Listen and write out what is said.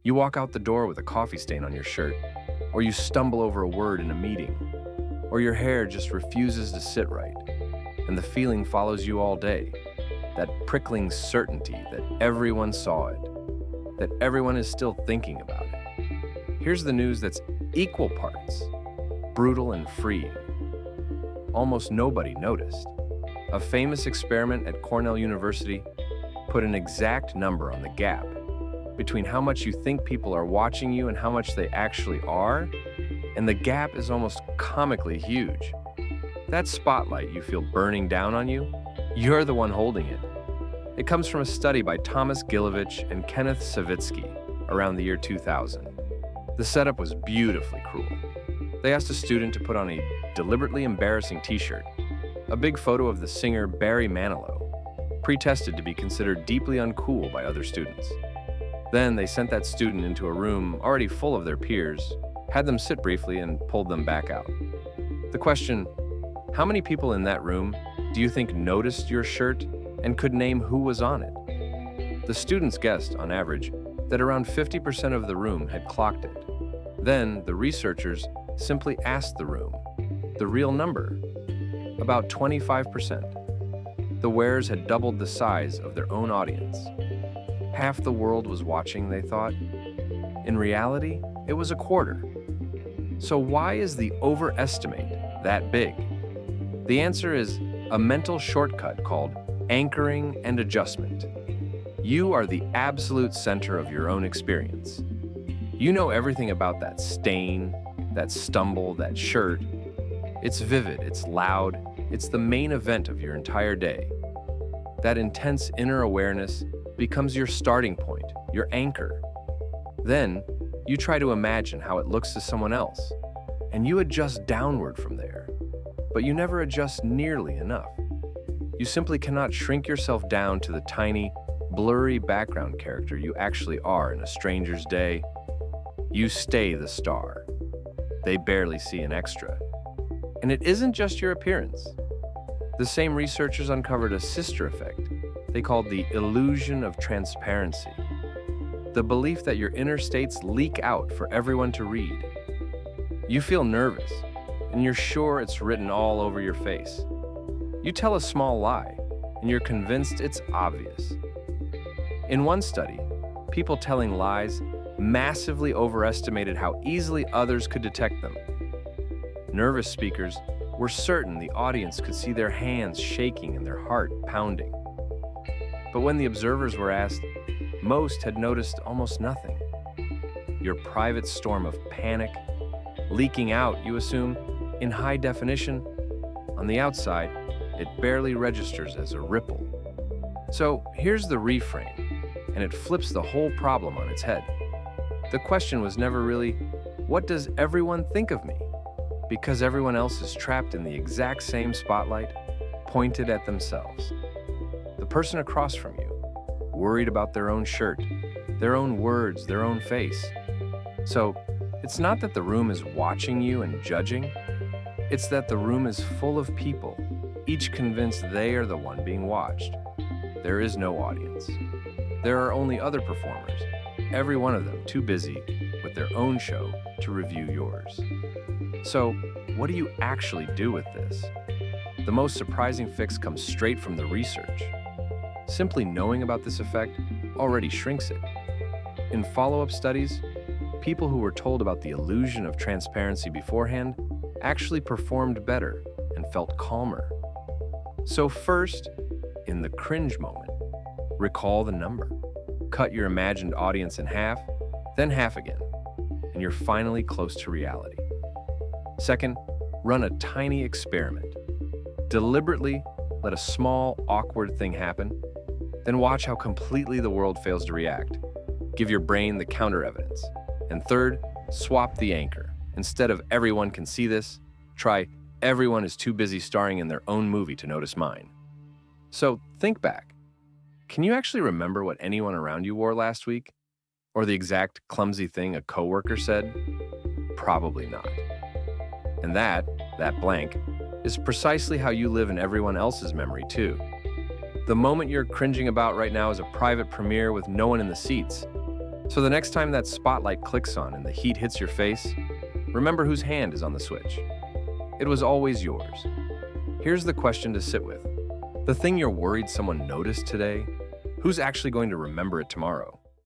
You walk out the door with a coffee stain on your shirt, or you stumble over a word in a meeting, or your hair just refuses to sit right, and the feeling follows you all day. That prickling certainty that everyone saw it, that everyone is still thinking about it. Here's the news that's equal parts brutal and freeing. Almost nobody noticed. A famous experiment at Cornell University put an exact number on the gap between how much you think people are watching you and how much they actually are, and the gap is almost comically huge. That spotlight you feel burning down on you, you're the one holding it. It comes from a study by Thomas Gilovich and Kenneth Savitsky around the year 2000. The setup was beautifully cruel. They asked a student to put on a deliberately embarrassing t-shirt, a big photo of the singer Barry Manilow, pre-tested to be considered deeply uncool by other students. Then they sent that student into a room already full of their peers, had them sit briefly, and pulled them back out. The question, how many people in that room do you think noticed your shirt and could name who was on it? The students guessed, on average, that around 50% of the room had clocked it. Then the researchers simply asked the room, the real number, about 25%. The wearers had doubled the size of their own audience. Half the world was watching, they thought. In reality, it was a quarter. So why is the overestimate that big? The answer is a mental shortcut called anchoring and adjustment. You are the absolute center of your own experience. You know everything about that stain, that stumble, that shirt. It's vivid, it's loud, it's the main event of your entire day. That intense inner awareness becomes your starting point, your anchor. Then, you try to imagine how it looks to someone else, and you adjust downward from there. But you never adjust nearly enough. You simply cannot shrink yourself down to the tiny, blurry background character you actually are in a stranger's day. You stay the star. They barely see an extra. And it isn't just your appearance. The same researchers uncovered a sister effect they called the illusion of transparency. The belief that your inner states leak out for everyone to read. You feel nervous, and you're sure it's written all over your face. You tell a small lie, and you're convinced it's obvious. In one study, people telling lies massively overestimated how easily others could detect them. Nervous speakers were certain the audience could see their hands shaking and their heart pounding. But when the observers were asked, most had noticed almost nothing. Your private storm of panic, leaking out, you assume, in high definition. On the outside, it barely registers as a ripple. So here's the reframe, and it flips the whole problem on its head. The question was never really, what does everyone think of me? Because everyone else is trapped in the exact same spotlight, pointed at themselves. The person across from you, worried about their own shirt, their own words, their own face. So, it's not that the room is watching you and judging, it's that the room is full of people, each convinced they are the one being watched. There is no audience. There are only other performers, every one of them too busy with their own show to review yours. So, what do you actually do with this? The most surprising fix comes straight from the research. Simply knowing about this effect already shrinks it. In follow-up studies, people who were told about the illusion of transparency beforehand actually performed better and felt calmer. So first, in the cringe moment, recall the number. Cut your imagined audience in half, then half again, and you're finally close to reality. Second, run a tiny experiment. Deliberately let a small, awkward thing happen, then watch how completely the world fails to react. Give your brain the counter-evidence. And third, swap the anchor. Instead of everyone can see this, try everyone is too busy starring in their own movie to notice mine. So think back. Can you actually remember what anyone around you wore last week? Or the exact clumsy thing a coworker said? Probably not. And that blank, is precisely how you live in everyone else's memory too. The moment you're cringing about right now is a private premiere with no one in the seats. So the next time that spotlight clicks on and the heat hits your face, remember whose hand is on the switch. It was always yours. Here's the question to sit with. The thing you're worried someone noticed today, who's actually going to remember it tomorrow?